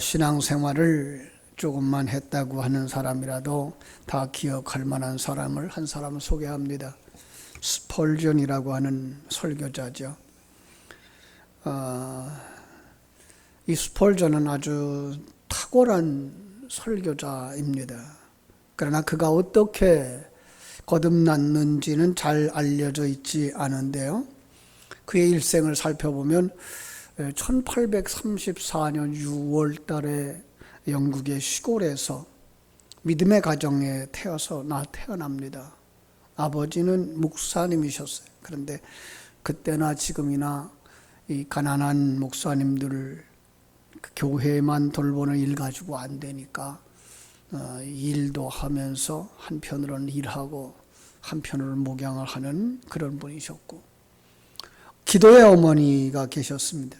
신앙생활을 조금만 했다고 하는 사람이라도 다 기억할 만한 사람을 한 사람을 소개합니다. 스펄전이라고 하는 설교자죠. 이 스펄전은 아주 탁월한 설교자입니다. 그러나 그가 어떻게 거듭났는지는 잘 알려져 있지 않은데요. 그의 일생을 살펴보면 1834년 6월 달에 영국의 시골에서 믿음의 가정에 태어납니다. 아버지는 목사님이셨어요. 그런데 그때나 지금이나 이 가난한 목사님들 교회만 돌보는 일 가지고 안 되니까 일도 하면서 한편으로는 일하고 한편으로는 목양을 하는 그런 분이셨고, 기도의 어머니가 계셨습니다.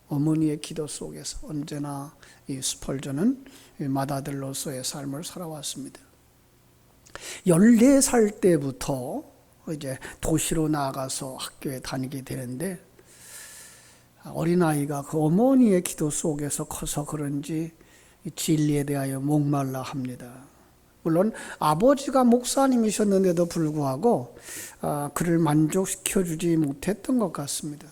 어머니의 기도 속에서 언제나 이 스펄전은 맏아들로서의 삶을 살아왔습니다. 14살 때부터 이제 도시로 나가서 학교에 다니게 되는데, 어린아이가 그 어머니의 기도 속에서 커서 그런지 진리에 대하여 목말라 합니다. 물론 아버지가 목사님이셨는데도 불구하고 그를 만족시켜주지 못했던 것 같습니다.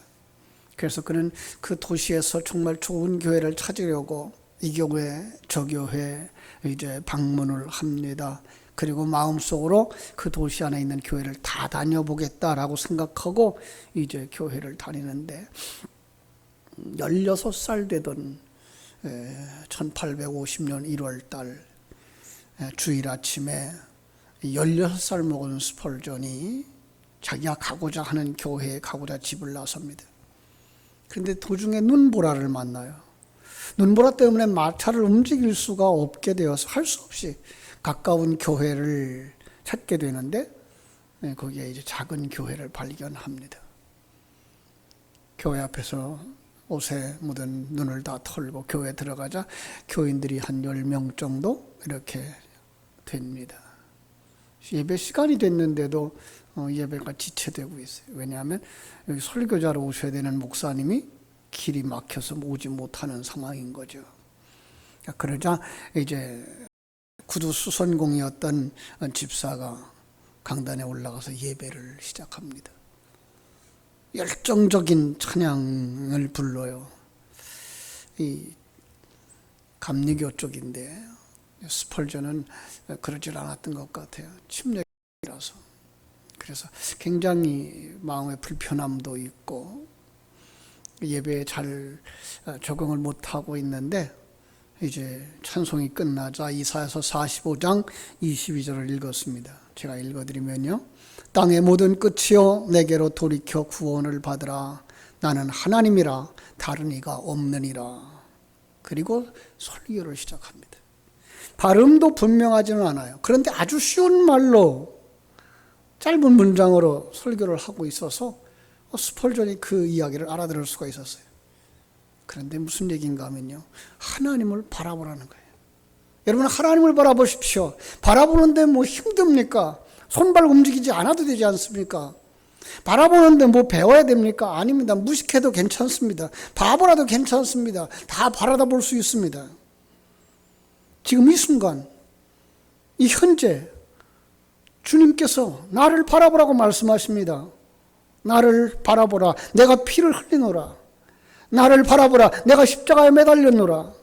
그래서 그는 그 도시에서 정말 좋은 교회를 찾으려고 이 교회, 저 교회 이제 방문을 합니다. 그리고 마음속으로 그 도시 안에 있는 교회를 다 다녀보겠다라고 생각하고 이제 교회를 다니는데, 16살 되던 1850년 1월 달 주일 아침에 16살 먹은 스펄전이 자기가 가고자 하는 교회에 가고자 집을 나섭니다. 그런데 도중에 눈보라를 만나요. 눈보라 때문에 마차를 움직일 수가 없게 되어서 할 수 없이 가까운 교회를 찾게 되는데, 거기에 이제 작은 교회를 발견합니다. 교회 앞에서 옷에 묻은 눈을 다 털고 교회에 들어가자 교인들이 한 10명 정도 이렇게 됩니다. 예배 시간이 됐는데도 예배가 지체되고 있어요. 왜냐하면 여기 설교자로 오셔야 되는 목사님이 길이 막혀서 오지 못하는 상황인 거죠. 그러자 이제 구두 수선공이었던 집사가 강단에 올라가서 예배를 시작합니다. 열정적인 찬양을 불러요. 이 감리교 쪽인데 스펄전은 그러질 않았던 것 같아요. 침례라서. 그래서 굉장히 마음의 불편함도 있고 예배에 잘 적응을 못하고 있는데, 이제 찬송이 끝나자 이사야서 45장 22절을 읽었습니다. 제가 읽어드리면요. 땅의 모든 끝이여 내게로 돌이켜 구원을 받으라. 나는 하나님이라 다른 이가 없느니라. 그리고 설교를 시작합니다. 발음도 분명하지는 않아요. 그런데 아주 쉬운 말로 짧은 문장으로 설교를 하고 있어서 스펄전이 그 이야기를 알아들을 수가 있었어요. 그런데 무슨 얘기인가 하면요, 하나님을 바라보라는 거예요. 여러분, 하나님을 바라보십시오. 바라보는데 뭐 힘듭니까? 손발 움직이지 않아도 되지 않습니까? 바라보는데 뭐 배워야 됩니까? 아닙니다. 무식해도 괜찮습니다. 바보라도 괜찮습니다. 다 바라볼 수 있습니다. 지금 이 순간, 이 현재 주님께서 나를 바라보라고 말씀하십니다. 나를 바라보라. 내가 피를 흘리노라. 나를 바라보라. 내가 십자가에 매달렸노라.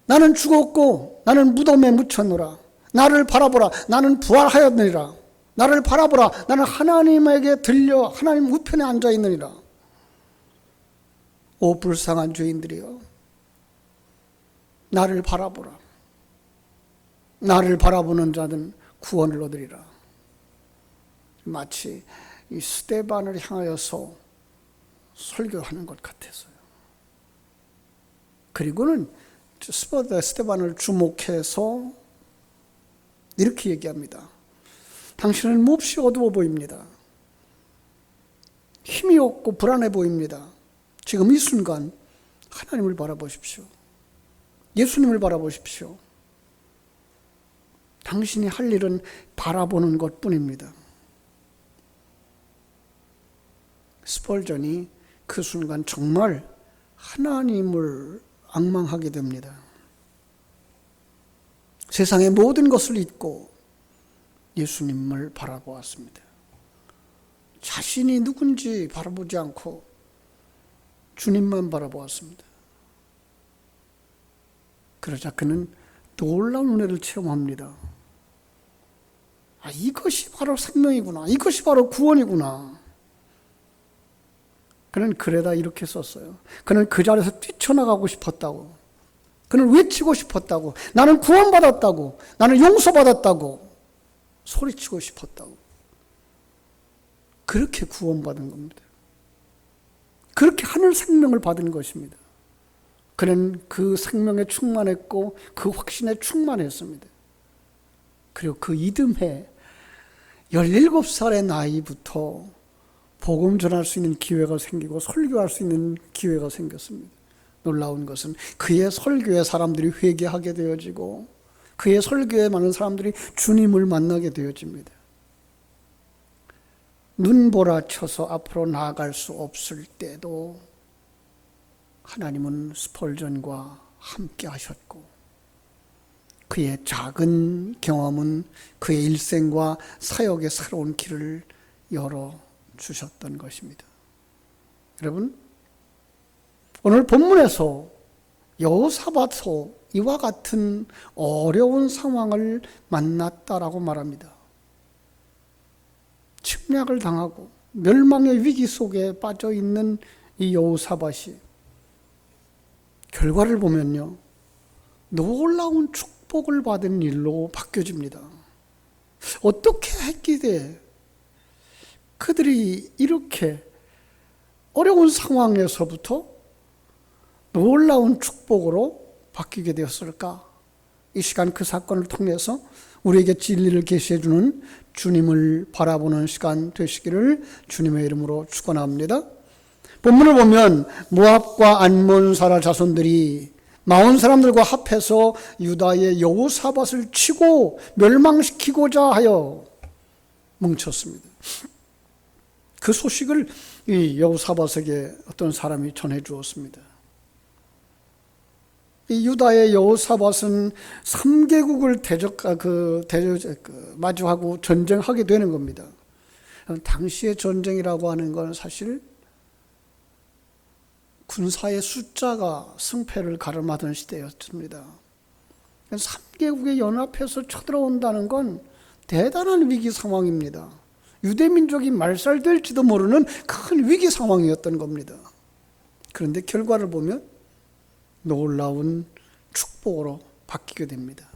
나는 죽었고 나는 무덤에 묻혔노라. 나를 바라보라. 나는 부활하였느니라. 나를 바라보라. 나는 하나님에게 들려 하나님 우편에 앉아 있느니라. 오 불쌍한 죄인들이여, 나를 바라보라. 나를 바라보는 자는 구원을 얻으리라. 마치 이 스데반을 향하여서 설교하는 것 같았어요. 그리고는 스데반을 주목해서 이렇게 얘기합니다. 당신은 몹시 어두워 보입니다. 힘이 없고 불안해 보입니다. 지금 이 순간 하나님을 바라보십시오. 예수님을 바라보십시오. 당신이 할 일은 바라보는 것뿐입니다. 스펄전이 그 순간 정말 하나님을 앙망하게 됩니다. 세상의 모든 것을 잊고 예수님을 바라보았습니다. 자신이 누군지 바라보지 않고 주님만 바라보았습니다. 그러자 그는 놀라운 은혜를 체험합니다. 이것이 바로 생명이구나. 이것이 바로 구원이구나. 그는 글에다 이렇게 썼어요. 그는 그 자리에서 뛰쳐나가고 싶었다고. 그는 외치고 싶었다고. 나는 구원받았다고. 나는 용서받았다고. 소리치고 싶었다고. 그렇게 구원받은 겁니다. 그렇게 하늘 생명을 받은 것입니다. 그는 그 생명에 충만했고 그 확신에 충만했습니다. 그리고 그 이듬해 17살의 나이부터 복음 전할 수 있는 기회가 생기고 설교할 수 있는 기회가 생겼습니다. 놀라운 것은 그의 설교에 사람들이 회개하게 되어지고 그의 설교에 많은 사람들이 주님을 만나게 되어집니다. 눈보라쳐서 앞으로 나아갈 수 없을 때도 하나님은 스펄전과 함께 하셨고 그의 작은 경험은 그의 일생과 사역의 새로운 길을 열어주셨던 것입니다. 여러분, 오늘 본문에서 여호사밧도 이와 같은 어려운 상황을 만났다라고 말합니다. 침략을 당하고 멸망의 위기 속에 빠져 있는 이 여호사밧이 결과를 보면요, 놀라운 축복을 받은 일로 바뀌어집니다. 어떻게 했기에 그들이 이렇게 어려운 상황에서부터 놀라운 축복으로 바뀌게 되었을까? 이 시간 그 사건을 통해서 우리에게 진리를 계시해주는 주님을 바라보는 시간 되시기를 주님의 이름으로 축원합니다. 본문을 보면 모압과 암몬 사라 자손들이 마온 사람들과 합해서 유다의 여호사밧을 치고 멸망시키고자 하여 뭉쳤습니다. 그 소식을 이 여호사밧에게 어떤 사람이 전해 주었습니다. 이 유다의 여호사밧은 3개국을 마주하고 전쟁하게 되는 겁니다. 당시의 전쟁이라고 하는 건 사실 군사의 숫자가 승패를 가름하던 시대였습니다. 3개국의 연합해서 쳐들어온다는 건 대단한 위기 상황입니다. 유대민족이 말살될지도 모르는 큰 위기 상황이었던 겁니다. 그런데 결과를 보면 놀라운 축복으로 바뀌게 됩니다.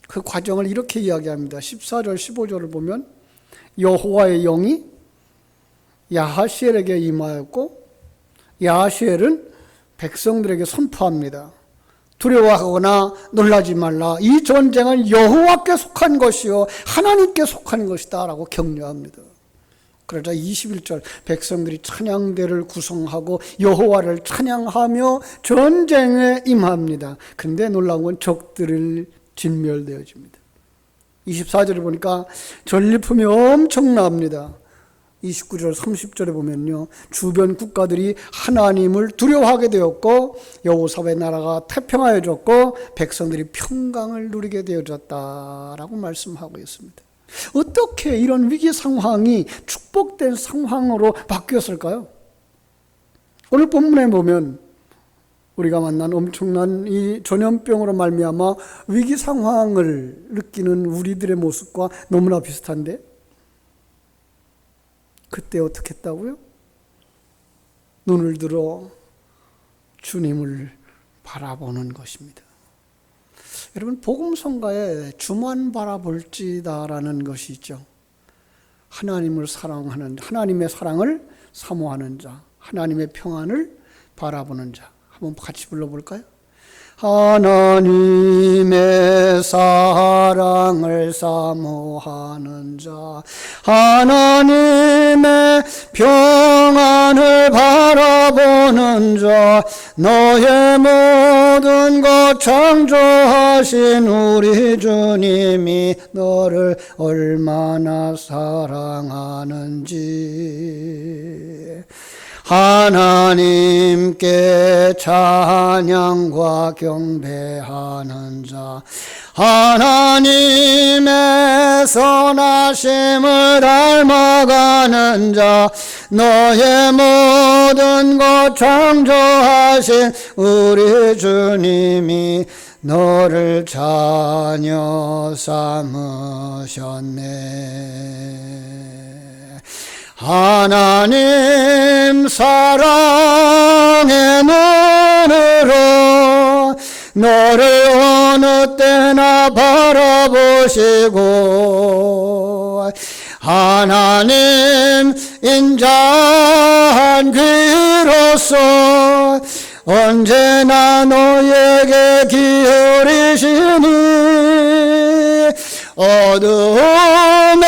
그 과정을 이렇게 이야기합니다. 14절, 15절을 보면 여호와의 영이 야하시엘에게 임하였고 야하시엘은 백성들에게 선포합니다. 두려워하거나 놀라지 말라. 이 전쟁은 여호와께 속한 것이요 하나님께 속한 것이다 라고 격려합니다. 그러자 21절 백성들이 찬양대를 구성하고 여호와를 찬양하며 전쟁에 임합니다. 근데 놀라운 건 적들을 진멸되어집니다. 24절에 보니까 전리품이 엄청납니다. 29절 30절에 보면요, 주변 국가들이 하나님을 두려워하게 되었고 여호사밧의 나라가 태평하여졌고 백성들이 평강을 누리게 되어졌다라고 말씀하고 있습니다. 어떻게 이런 위기 상황이 축복된 상황으로 바뀌었을까요? 오늘 본문에 보면 우리가 만난 엄청난 이 전염병으로 말미암아 위기 상황을 느끼는 우리들의 모습과 너무나 비슷한데 그때 어떻게 했다고요? 눈을 들어 주님을 바라보는 것입니다. 여러분, 복음성가에 주만 바라볼지다라는 것이 있죠. 하나님을 사랑하는, 하나님의 사랑을 사모하는 자, 하나님의 평안을 바라보는 자. 한번 같이 불러볼까요? 하나님의 사랑을 사모하는 자, 하나님의 평안을 바라보는 자, 너의 모든 것 창조하신 우리 주님이 너를 얼마나 사랑하는지. 하나님께 찬양과 경배하는 자, 하나님의 선하심을 닮아가는 자, 너의 모든 것 창조하신 우리 주님이 너를 자녀 삼으셨네. 하나님 사랑의 눈으로 너를 어느 때나 바라보시고 하나님 인자한 귀로서 언제나 너에게 기울이시니 어두움에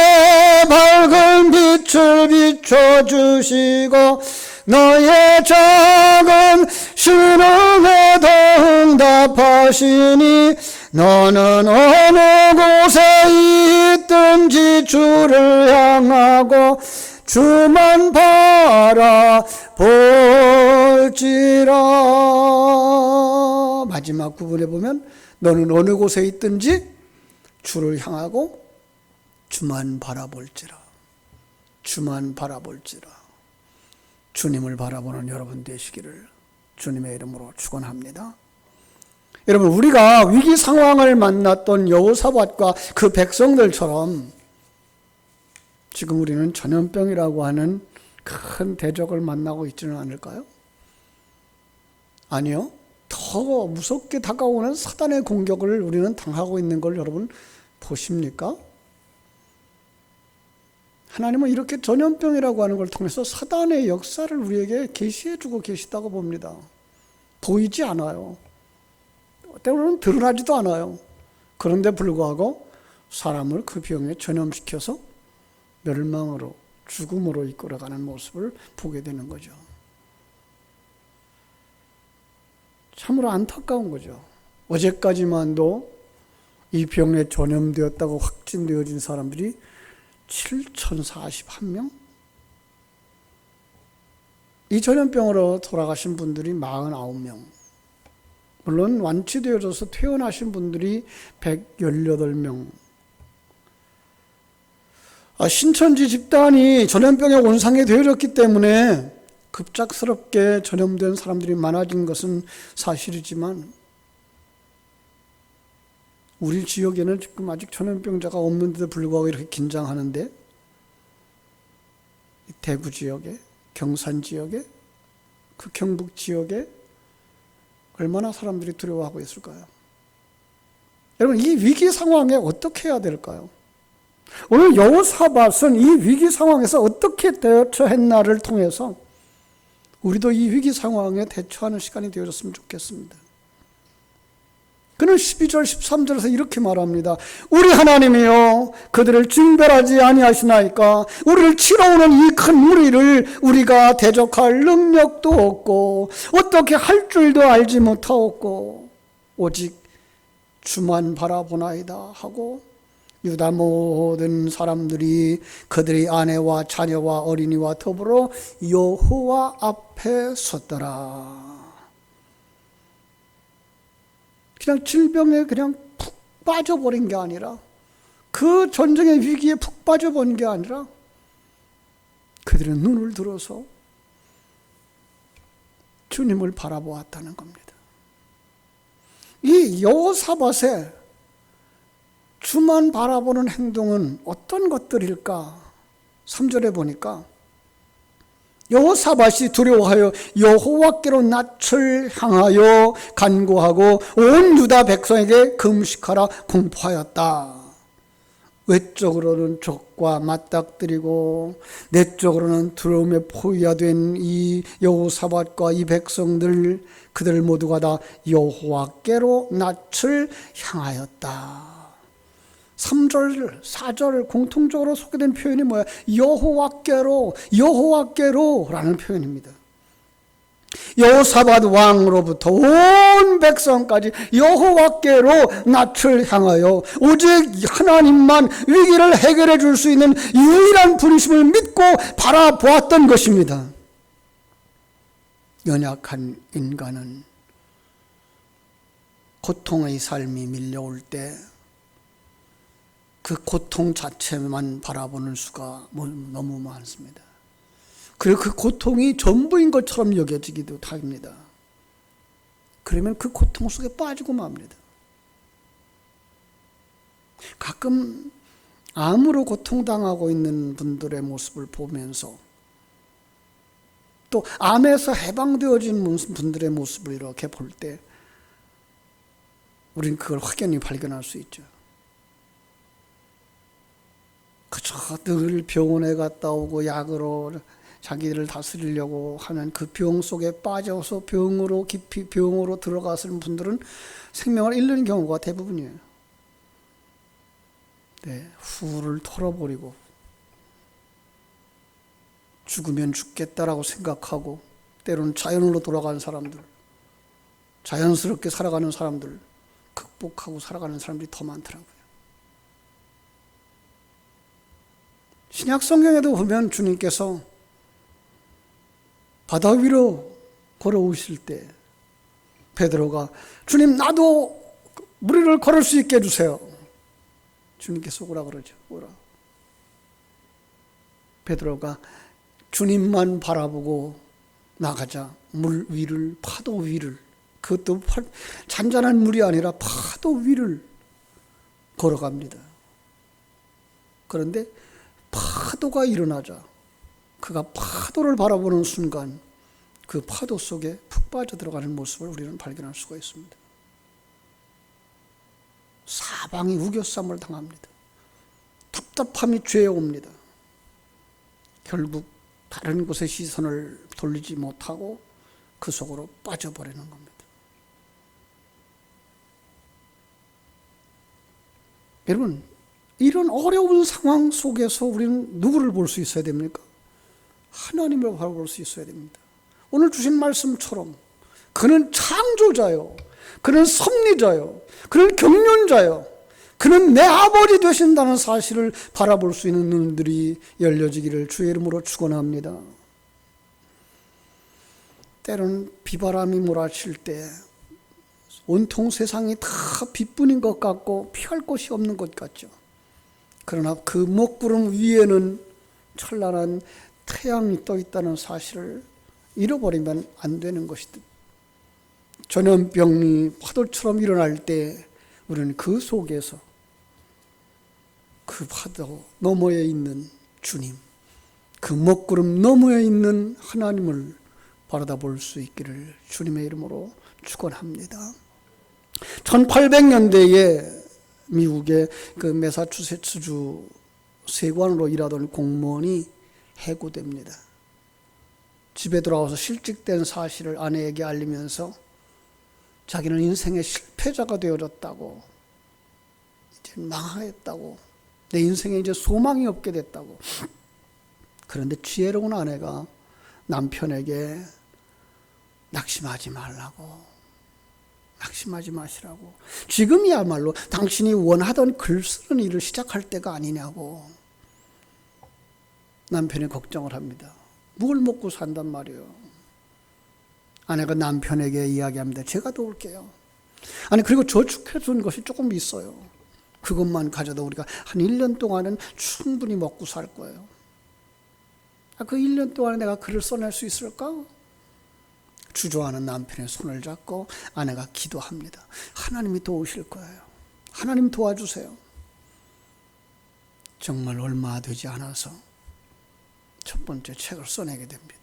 밝은 빛을 비춰주시고 너의 작은 신음에도 응답하시니 너는 어느 곳에 있든지 주를 향하고 주만 바라볼지라. 마지막 부분에 보면 너는 어느 곳에 있든지 주를 향하고 주만 바라볼지라. 주만 바라볼지라. 주님을 바라보는 여러분 되시기를 주님의 이름으로 축원합니다. 여러분, 우리가 위기 상황을 만났던 여호사밧과 그 백성들처럼 지금 우리는 전염병이라고 하는 큰 대적을 만나고 있지는 않을까요? 아니요. 더 무섭게 다가오는 사단의 공격을 우리는 당하고 있는 걸 여러분 보십니까? 하나님은 이렇게 전염병이라고 하는 걸 통해서 사단의 역사를 우리에게 계시해 주고 계시다고 봅니다. 보이지 않아요. 때로는 드러나지도 않아요. 그런데 불구하고 사람을 그 병에 전염시켜서 멸망으로, 죽음으로 이끌어가는 모습을 보게 되는 거죠. 참으로 안타까운 거죠. 어제까지만도 이 병에 전염되었다고 확진되어진 사람들이 7,041명? 이 전염병으로 돌아가신 분들이 49명. 물론 완치되어져서 퇴원하신 분들이 118명. 신천지 집단이 전염병에 온상이 되어졌기 때문에 급작스럽게 전염된 사람들이 많아진 것은 사실이지만 우리 지역에는 지금 아직 전염병자가 없는데도 불구하고 이렇게 긴장하는데 대구 지역에, 경산 지역에, 그 경북 지역에 얼마나 사람들이 두려워하고 있을까요? 여러분, 이 위기 상황에 어떻게 해야 될까요? 오늘 여호사밧은 이 위기 상황에서 어떻게 대처했나를 통해서 우리도 이 위기 상황에 대처하는 시간이 되어졌으면 좋겠습니다. 그는 12절 13절에서 이렇게 말합니다. 우리 하나님이여 그들을 징벌하지 아니하시나이까. 우리를 치러오는 이 큰 무리를 우리가 대적할 능력도 없고 어떻게 할 줄도 알지 못하옵고 오직 주만 바라보나이다 하고 유다 모든 사람들이 그들의 아내와 자녀와 어린이와 더불어 여호와 앞에 섰더라. 그냥 질병에 그냥 푹 빠져버린 게 아니라, 그 전쟁의 위기에 푹 빠져버린 게 아니라 그들은 눈을 들어서 주님을 바라보았다는 겁니다. 이 여호사밧의 주만 바라보는 행동은 어떤 것들일까? 3절에 보니까 여호사밧이 두려워하여 여호와께로 낯을 향하여 간구하고 온 유다 백성에게 금식하라 공포하였다. 외적으로는 적과 맞닥뜨리고 내적으로는 두려움에 포위화된 이 여호사밧과 이 백성들, 그들 모두가 다 여호와께로 낯을 향하였다. 3절, 4절 공통적으로 소개된 표현이 뭐야? 여호와께로, 여호와께로 라는 표현입니다. 여호사밧 왕으로부터 온 백성까지 여호와께로 낯을 향하여 오직 하나님만 위기를 해결해 줄 수 있는 유일한 분이심을 믿고 바라보았던 것입니다. 연약한 인간은 고통의 삶이 밀려올 때 그 고통 자체만 바라보는 수가 너무 많습니다. 그리고 그 고통이 전부인 것처럼 여겨지기도 합니다. 그러면 그 고통 속에 빠지고 맙니다. 가끔 암으로 고통당하고 있는 분들의 모습을 보면서 또 암에서 해방되어진 분들의 모습을 이렇게 볼 때 우리는 그걸 확연히 발견할 수 있죠. 그저 늘 병원에 갔다 오고 약으로 자기를 다스리려고 하는 그 병 속에 빠져서 깊이 병으로 들어갔을 분들은 생명을 잃는 경우가 대부분이에요. 네, 후를 털어버리고 죽으면 죽겠다라고 생각하고 때로는 자연으로 돌아가는 사람들, 자연스럽게 살아가는 사람들, 극복하고 살아가는 사람들이 더 많더라고요. 신약 성경에도 보면 주님께서 바다 위로 걸어오실 때 베드로가 주님 나도 물 위를 걸을 수 있게 해주세요. 주님께서 오라 그러죠. 오라. 베드로가 주님만 바라보고 나가자 물 위를 파도 위를 그것도 잔잔한 물이 아니라 파도 위를 걸어갑니다. 그런데 파도가 일어나자 그가 파도를 바라보는 순간 그 파도 속에 푹 빠져들어가는 모습을 우리는 발견할 수가 있습니다. 사방이 우겨쌈을 당합니다. 답답함이 죄어옵니다. 결국 다른 곳에 시선을 돌리지 못하고 그 속으로 빠져버리는 겁니다. 여러분, 이런 어려운 상황 속에서 우리는 누구를 볼 수 있어야 됩니까? 하나님을 바라볼 수 있어야 됩니다. 오늘 주신 말씀처럼 그는 창조자요, 그는 섭리자요, 그는 경륜자요, 그는 내 아버지 되신다는 사실을 바라볼 수 있는 눈들이 열려지기를 주의 이름으로 축원합니다. 때로는 비바람이 몰아칠 때 온통 세상이 다 빛뿐인 것 같고 피할 곳이 없는 것 같죠. 그러나 그 먹구름 위에는 찬란한 태양이 떠 있다는 사실을 잃어버리면 안 되는 것이듯 전염병이 파도처럼 일어날 때 우리는 그 속에서 그 파도 너머에 있는 주님, 그 먹구름 너머에 있는 하나님을 바라볼 수 있기를 주님의 이름으로 축원합니다. 1800년대에 미국의 그 매사추세츠주 세관으로 일하던 공무원이 해고됩니다. 집에 돌아와서 실직된 사실을 아내에게 알리면서 자기는 인생의 실패자가 되어졌다고, 이제 망했다고, 내 인생에 이제 소망이 없게 됐다고. 그런데 지혜로운 아내가 남편에게 낙심하지 말라고, 낙심하지 마시라고, 지금이야말로 당신이 원하던 글 쓰는 일을 시작할 때가 아니냐고. 남편이 걱정을 합니다. 뭘 먹고 산단 말이에요. 아내가 남편에게 이야기합니다. 제가 도울게요. 아니, 그리고 저축해 둔 것이 조금 있어요. 그것만 가져도 우리가 한 1년 동안은 충분히 먹고 살 거예요. 그 1년 동안에 내가 글을 써낼 수 있을까? 주저하는 남편의 손을 잡고 아내가 기도합니다. 하나님이 도우실 거예요. 하나님 도와주세요. 정말 얼마 되지 않아서 첫 번째 책을 써내게 됩니다.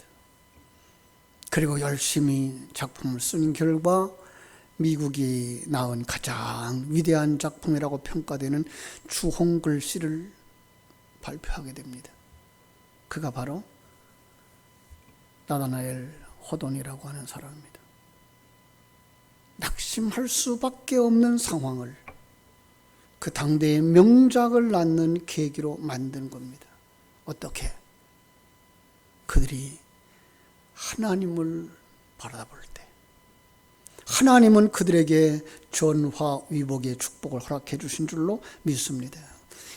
그리고 열심히 작품을 쓴 결과 미국이 낳은 가장 위대한 작품이라고 평가되는 주홍글씨를 발표하게 됩니다. 그가 바로 나다나엘 호돈이라고 하는 사람입니다. 낙심할 수밖에 없는 상황을 그 당대의 명작을 낳는 계기로 만든 겁니다. 어떻게? 그들이 하나님을 바라볼 때 하나님은 그들에게 전화위복의 축복을 허락해 주신 줄로 믿습니다.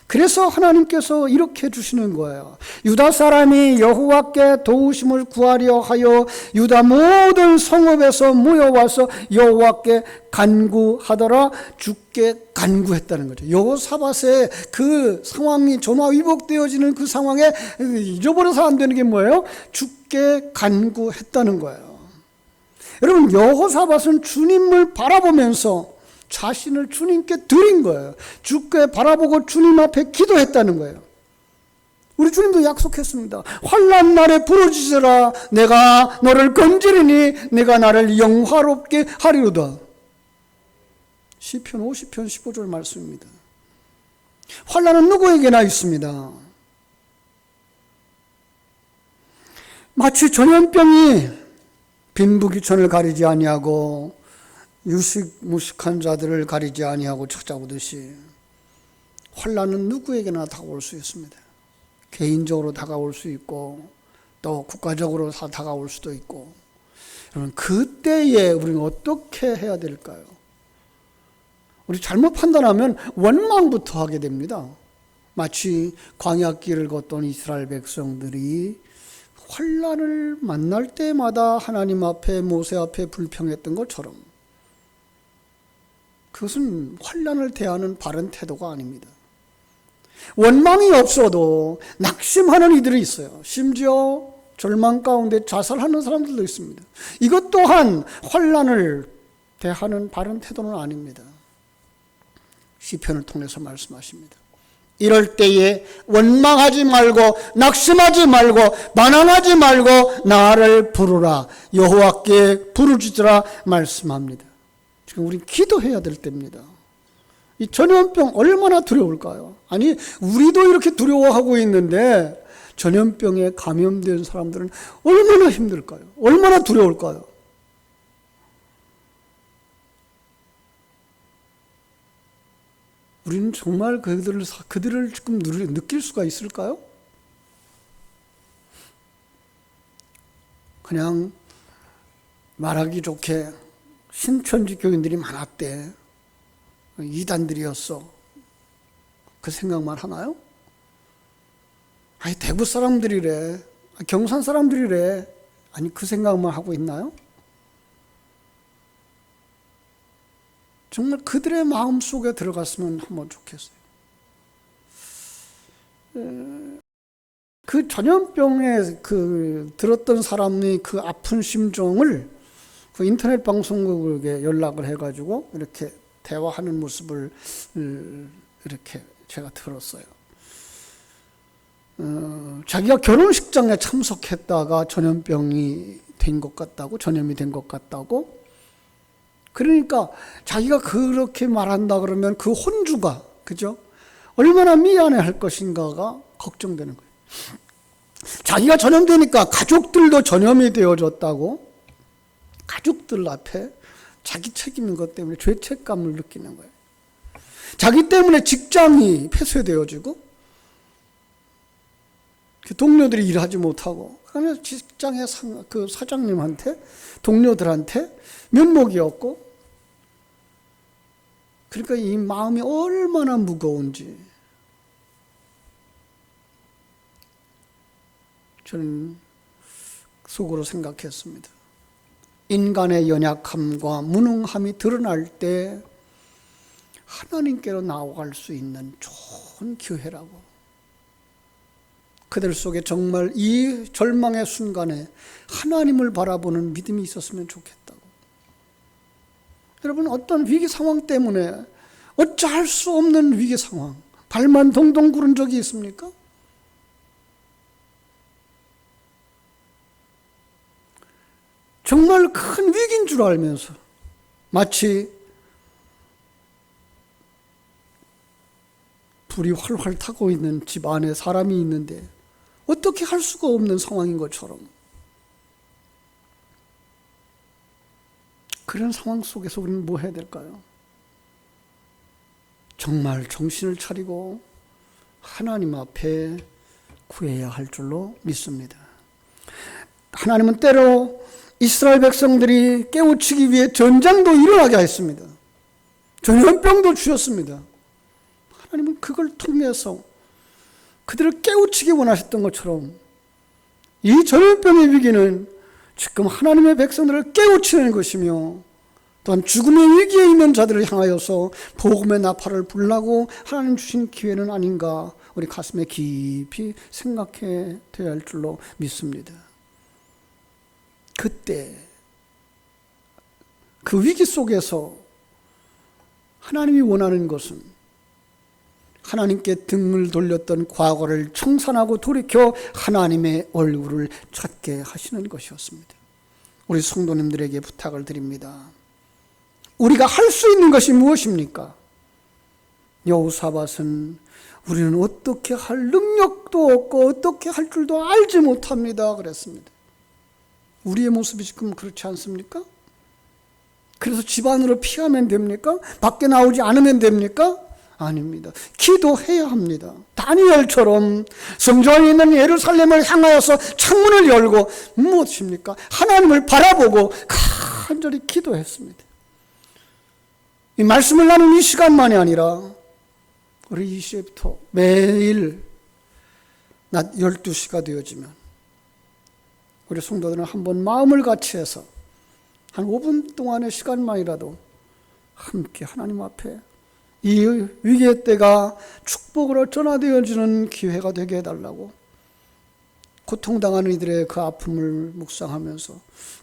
그래서 하나님께서 이렇게 주시는 거예요. 유다 사람이 여호와께 도우심을 구하려 하여 유다 모든 성읍에서 모여와서 여호와께 간구하더라. 주께 간구했다는 거죠. 여호사밧의 그 상황이 전화위복되어지는 그 상황에 잊어버려서 안 되는 게 뭐예요? 주께 간구했다는 거예요. 여러분, 여호사밧은 주님을 바라보면서 자신을 주님께 드린 거예요. 주께 바라보고 주님 앞에 기도했다는 거예요. 우리 주님도 약속했습니다. 환난 날에 부르짖으라. 내가 너를 건지리니 내가 나를 영화롭게 하리로다. 시편 50편 15절 말씀입니다. 환난은 누구에게나 있습니다. 마치 전염병이 빈부귀천을 가리지 아니하고 유식무식한 자들을 가리지 아니하고 찾아오듯이 환난은 누구에게나 다가올 수 있습니다. 개인적으로 다가올 수 있고 또 국가적으로 다가올 수도 있고. 여러분, 그때에 우리는 어떻게 해야 될까요? 우리 잘못 판단하면 원망부터 하게 됩니다. 마치 광야길을 걷던 이스라엘 백성들이 환난을 만날 때마다 하나님 앞에 모세 앞에 불평했던 것처럼 그것은 환난을 대하는 바른 태도가 아닙니다. 원망이 없어도 낙심하는 이들이 있어요. 심지어 절망 가운데 자살하는 사람들도 있습니다. 이것 또한 환난을 대하는 바른 태도는 아닙니다. 시편을 통해서 말씀하십니다. 이럴 때에 원망하지 말고 낙심하지 말고 반항하지 말고 나를 부르라. 여호와께 부르짖으라 말씀합니다. 지금 우리 기도해야 될 때입니다. 이 전염병 얼마나 두려울까요? 아니, 우리도 이렇게 두려워하고 있는데 전염병에 감염된 사람들은 얼마나 힘들까요? 얼마나 두려울까요? 우리는 정말 그들을 지금 느낄 수가 있을까요? 그냥 말하기 좋게 신천지 교인들이 많았대. 이단들이었어. 그 생각만 하나요? 아니, 대구 사람들이래. 경산 사람들이래. 아니, 그 생각만 하고 있나요? 정말 그들의 마음 속에 들어갔으면 한번 좋겠어요. 그 전염병에 들었던 사람이 그 아픈 심정을 그 인터넷 방송국에 연락을 해가지고 이렇게 대화하는 모습을 이렇게 제가 들었어요. 자기가 결혼식장에 참석했다가 전염병이 된 것 같다고, 전염이 된 것 같다고. 그러니까 자기가 그렇게 말한다 그러면 그 혼주가, 그죠? 얼마나 미안해할 것인가가 걱정되는 거예요. 자기가 전염되니까 가족들도 전염이 되어졌다고, 가족들 앞에 자기 책임인 것 때문에 죄책감을 느끼는 거예요. 자기 때문에 직장이 폐쇄되어지고 동료들이 일하지 못하고, 그냥 직장의 그 사장님한테, 동료들한테 면목이 없고, 그러니까 이 마음이 얼마나 무거운지 저는 속으로 생각했습니다. 인간의 연약함과 무능함이 드러날 때 하나님께로 나아갈 수 있는 좋은 기회라고. 그들 속에 정말 이 절망의 순간에 하나님을 바라보는 믿음이 있었으면 좋겠다고. 여러분, 어떤 위기 상황 때문에 어찌할 수 없는 위기 상황, 발만 동동 구른 적이 있습니까? 정말 큰 위기인 줄 알면서 마치 불이 활활 타고 있는 집 안에 사람이 있는데 어떻게 할 수가 없는 상황인 것처럼, 그런 상황 속에서 우리는 뭐 해야 될까요? 정말 정신을 차리고 하나님 앞에 구해야 할 줄로 믿습니다. 하나님은 때로 이스라엘 백성들이 깨우치기 위해 전쟁도 일어나게 했습니다. 전염병도 주셨습니다. 하나님은 그걸 통해서 그들을 깨우치기 원하셨던 것처럼 이 전염병의 위기는 지금 하나님의 백성들을 깨우치는 것이며 또한 죽음의 위기에 있는 자들을 향하여서 복음의 나팔을 불라고 하나님 주신 기회는 아닌가 우리 가슴에 깊이 생각해 돼야 할 줄로 믿습니다. 그때 그 위기 속에서 하나님이 원하는 것은 하나님께 등을 돌렸던 과거를 청산하고 돌이켜 하나님의 얼굴을 찾게 하시는 것이었습니다. 우리 성도님들에게 부탁을 드립니다. 우리가 할 수 있는 것이 무엇입니까? 여호사밧은 우리는 어떻게 할 능력도 없고 어떻게 할 줄도 알지 못합니다 그랬습니다. 우리의 모습이 지금 그렇지 않습니까? 그래서 집 안으로 피하면 됩니까? 밖에 나오지 않으면 됩니까? 아닙니다. 기도해야 합니다. 다니엘처럼 성전 안에 있는 예루살렘을 향하여서 창문을 열고 무엇입니까? 하나님을 바라보고 간절히 기도했습니다. 이 말씀을 나눈 이 시간만이 아니라 우리 이제부터 매일 낮 12시가 되어지면 우리 성도들은 한번 마음을 같이 해서 한 5분 동안의 시간만이라도 함께 하나님 앞에 이 위기의 때가 축복으로 전화되어지는 기회가 되게 해달라고 고통당하는 이들의 그 아픔을 묵상하면서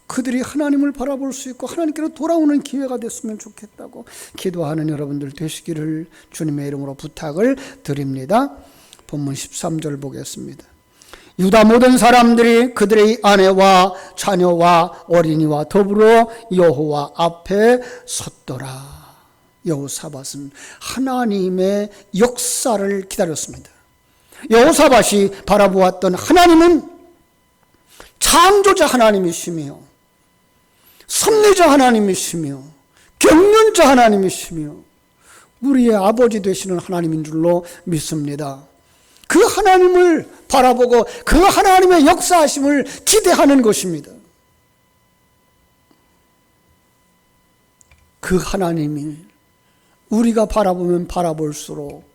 그들이 하나님을 바라볼 수 있고 하나님께로 돌아오는 기회가 됐으면 좋겠다고 기도하는 여러분들 되시기를 주님의 이름으로 부탁을 드립니다. 본문 13절 보겠습니다. 유다 모든 사람들이 그들의 아내와 자녀와 어린이와 더불어 여호와 앞에 섰더라. 여호사밧은 하나님의 역사를 기다렸습니다. 여호사밧이 바라보았던 하나님은 창조자 하나님이시며 섭리자 하나님이시며 경륜자 하나님이시며 우리의 아버지 되시는 하나님인 줄로 믿습니다. 그 하나님을 바라보고 그 하나님의 역사하심을 기대하는 것입니다. 그 하나님이 우리가 바라보면 바라볼수록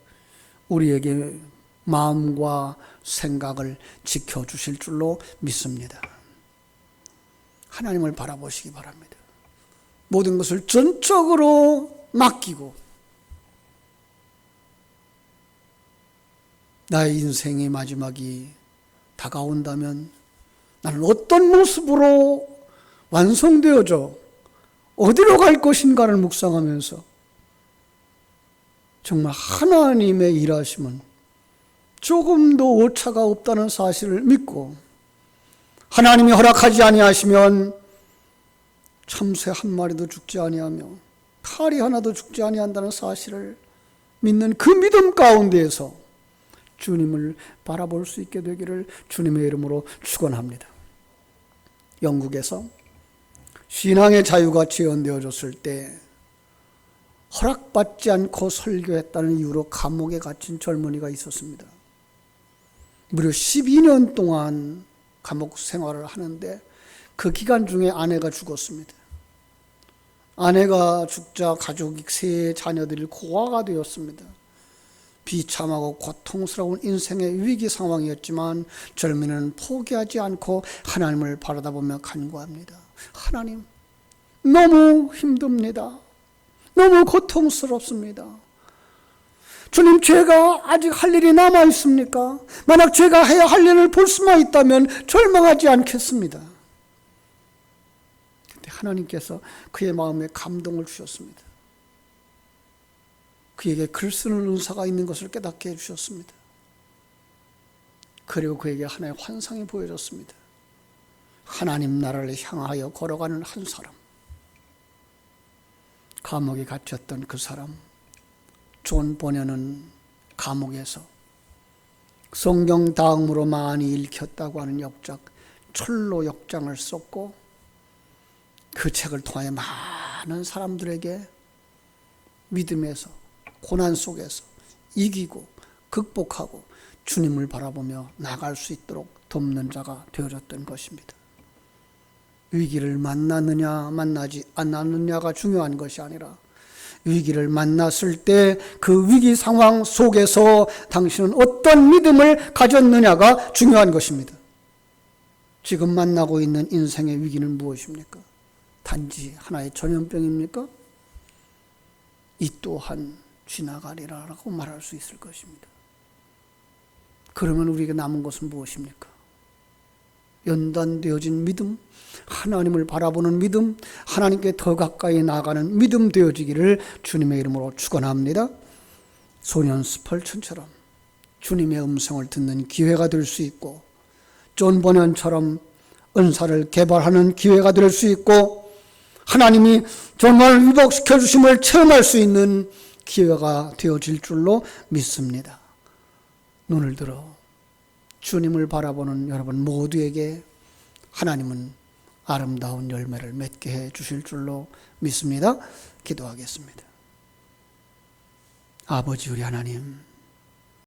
우리에게 마음과 생각을 지켜주실 줄로 믿습니다. 하나님을 바라보시기 바랍니다. 모든 것을 전적으로 맡기고 나의 인생의 마지막이 다가온다면 나는 어떤 모습으로 완성되어져 어디로 갈 것인가를 묵상하면서 정말 하나님의 일하심은 조금도 오차가 없다는 사실을 믿고 하나님이 허락하지 아니하시면 참새 한 마리도 죽지 아니하며 파리 하나도 죽지 아니한다는 사실을 믿는 그 믿음 가운데에서 주님을 바라볼 수 있게 되기를 주님의 이름으로 축원합니다. 영국에서 신앙의 자유가 지연되어졌을 때 허락받지 않고 설교했다는 이유로 감옥에 갇힌 젊은이가 있었습니다. 무려 12년 동안 감옥 생활을 하는데 그 기간 중에 아내가 죽었습니다. 아내가 죽자 가족이 세 자녀들이 고아가 되었습니다. 비참하고 고통스러운 인생의 위기 상황이었지만 젊은이는 포기하지 않고 하나님을 바라다보며 간구합니다. 하나님, 너무 힘듭니다. 너무 고통스럽습니다. 주님, 제가 아직 할 일이 남아 있습니까? 만약 제가 해야 할 일을 볼 수만 있다면 절망하지 않겠습니다. 그때 하나님께서 그의 마음에 감동을 주셨습니다. 그에게 글 쓰는 은사가 있는 것을 깨닫게 해주셨습니다. 그리고 그에게 하나의 환상이 보여졌습니다. 하나님 나라를 향하여 걸어가는 한 사람, 감옥에 갇혔던 그 사람, 존 버녀는 감옥에서 성경 다음으로 많이 읽혔다고 하는 역작 철로 역장을 썼고 그 책을 통하여 많은 사람들에게 믿음에서 고난 속에서 이기고 극복하고 주님을 바라보며 나갈 수 있도록 돕는 자가 되어졌던 것입니다. 위기를 만났느냐 만나지 않았느냐가 중요한 것이 아니라 위기를 만났을 때 그 위기 상황 속에서 당신은 어떤 믿음을 가졌느냐가 중요한 것입니다. 지금 만나고 있는 인생의 위기는 무엇입니까? 단지 하나의 전염병입니까? 이 또한 지나가리라라고 말할 수 있을 것입니다. 그러면 우리에게 남은 것은 무엇입니까? 연단되어진 믿음, 하나님을 바라보는 믿음, 하나님께 더 가까이 나아가는 믿음 되어지기를 주님의 이름으로 축원합니다. 소년 스펄전처럼 주님의 음성을 듣는 기회가 될 수 있고, 존 버년처럼 은사를 개발하는 기회가 될 수 있고, 하나님이 정말 위복시켜 주심을 체험할 수 있는 기회가 되어질 줄로 믿습니다. 눈을 들어 주님을 바라보는 여러분 모두에게 하나님은 아름다운 열매를 맺게 해 주실 줄로 믿습니다. 기도하겠습니다. 아버지 우리 하나님,